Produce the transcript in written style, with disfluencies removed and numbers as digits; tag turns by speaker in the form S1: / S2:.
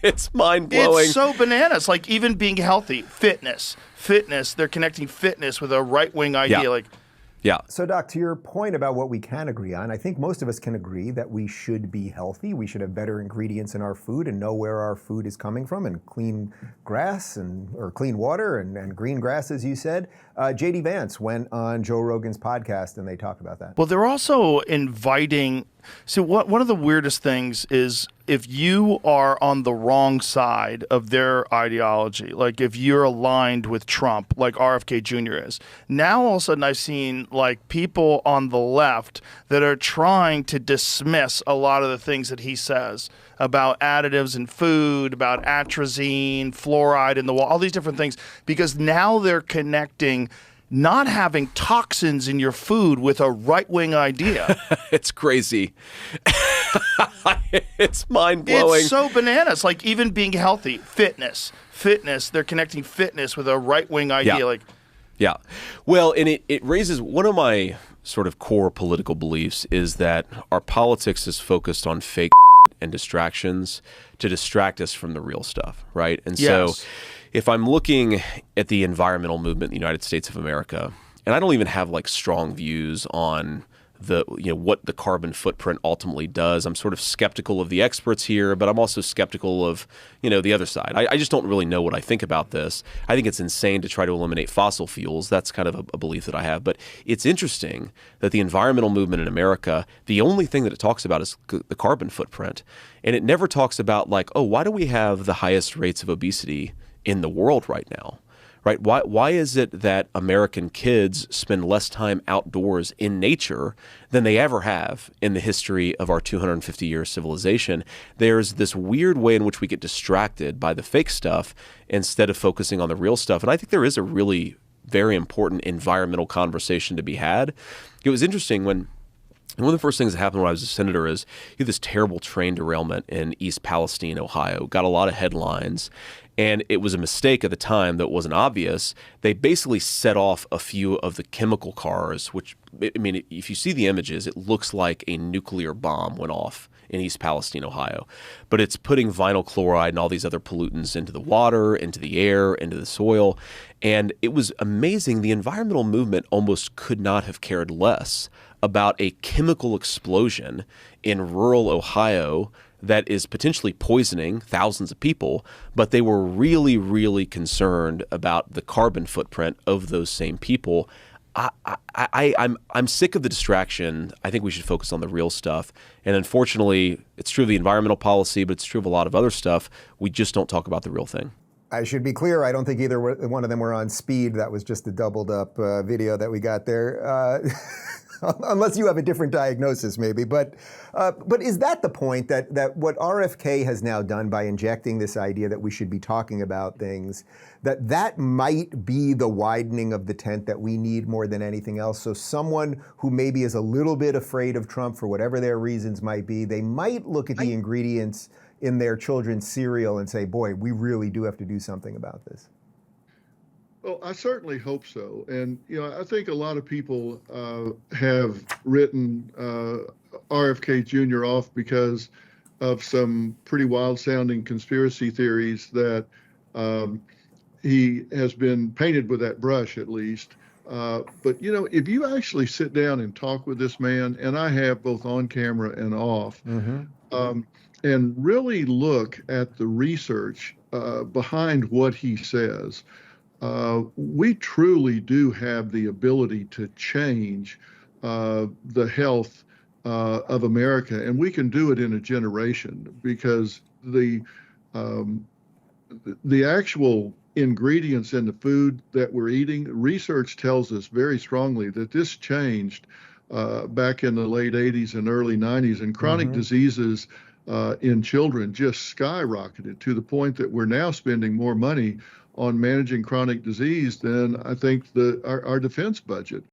S1: It's mind-blowing.
S2: It's so bananas. Like, even being healthy, fitness. They're connecting fitness with a right-wing idea.
S1: Yeah.
S2: Like,
S1: Yeah.
S3: So, Doc, to your point about what we can agree on, I think most of us can agree that we should be healthy. We should have better ingredients in our food and know where our food is coming from, and clean grass or clean water and green grass, as you said. JD Vance went on Joe Rogan's podcast and they talked about that.
S2: well, they're also inviting. So one of the weirdest things is if you are on the wrong side of their ideology, like if you're aligned with Trump, like RFK Jr. is, now all of a sudden I've seen like people on the left that are trying to dismiss a lot of the things that he says about additives in food, about atrazine, fluoride in the wall, all these different things, because now they're connecting not having toxins in your food with a right-wing idea.
S1: It's crazy. It's mind-blowing.
S2: It's so bananas. Like, even being healthy, fitness, they're connecting fitness with a right-wing idea.
S1: Yeah.
S2: Like,
S1: Yeah. Well, and it raises one of my sort of core political beliefs is that our politics is focused on fake and distractions to distract us from the real stuff, right? And so if I'm looking at the environmental movement in the United States of America, and I don't even have like strong views on what the carbon footprint ultimately does. I'm sort of skeptical of the experts here, but I'm also skeptical of, the other side. I just don't really know what I think about this. I think it's insane to try to eliminate fossil fuels. That's kind of a belief that I have. But it's interesting that the environmental movement in America, the only thing that it talks about is the carbon footprint. And it never talks about like, oh, why do we have the highest rates of obesity in the world right now? Right? Why is it that American kids spend less time outdoors in nature than they ever have in the history of our 250-year civilization? There's this weird way in which we get distracted by the fake stuff instead of focusing on the real stuff. And I think there is a really very important environmental conversation to be had. It was interesting when one of the first things that happened when I was a senator is you had this terrible train derailment in East Palestine, Ohio. Got a lot of headlines. And it was a mistake at the time that wasn't obvious. They basically set off a few of the chemical cars, which, I mean, if you see the images, it looks like a nuclear bomb went off in East Palestine, Ohio. But it's putting vinyl chloride and all these other pollutants into the water, into the air, into the soil. And it was amazing. The environmental movement almost could not have cared less about a chemical explosion in rural Ohio that is potentially poisoning thousands of people, but they were really, really concerned about the carbon footprint of those same people. I'm sick of the distraction. I think we should focus on the real stuff. And unfortunately, it's true of the environmental policy, but it's true of a lot of other stuff. We just don't talk about the real thing.
S3: I should be clear, I don't think either one of them were on speed. That was just a doubled up video that we got there. Unless you have a different diagnosis, maybe. But is that the point that what RFK has now done by injecting this idea that we should be talking about things, that might be the widening of the tent that we need more than anything else? So someone who maybe is a little bit afraid of Trump for whatever their reasons might be, they might look at the ingredients in their children's cereal and say, boy, we really do have to do something about this.
S4: Well, I certainly hope so. And, I think a lot of people have written RFK Jr. off because of some pretty wild-sounding conspiracy theories that he has been painted with that brush, at least. But, if you actually sit down and talk with this man, and I have both on camera and off, and really look at the research behind what he says, we truly do have the ability to change the health of America, and we can do it in a generation because the actual ingredients in the food that we're eating, research tells us very strongly that this changed back in the late 80s and early 90s, and chronic diseases in children just skyrocketed to the point that we're now spending more money on managing chronic disease than I think our defense budget.